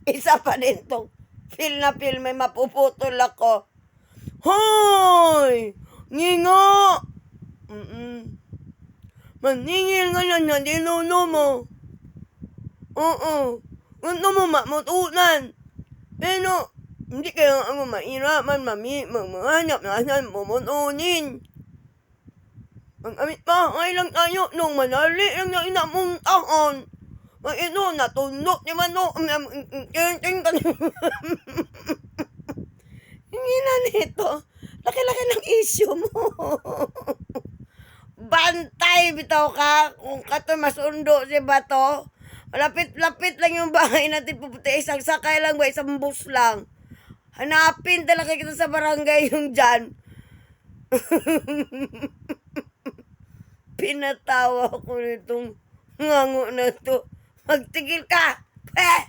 Isa pa din tong feel na feel may mapuputol ako. Hoy! Ngingo! Maningil nga yan na dinuno mo. Oo. Gusto mo mamutunan. Pero, hindi kayo ako mahirapan maghanap na saan mumutunin. Mag-amit pa, ay lang tayo nung madali lang na inamuntahan. Ito, natundok, di ba no? Hindi na nito. Laki-laki ng issue mo. Bantay, bitaw ka. Kung kato masundo si Bato. Lapit-lapit lang yung bahay natin pupunta. Isang sakay lang ba? Isang bus lang. Hanapin talaga kita sa barangay yung dyan. Pinatawa ko nitong ngango na to. Magtigil ka! Peh!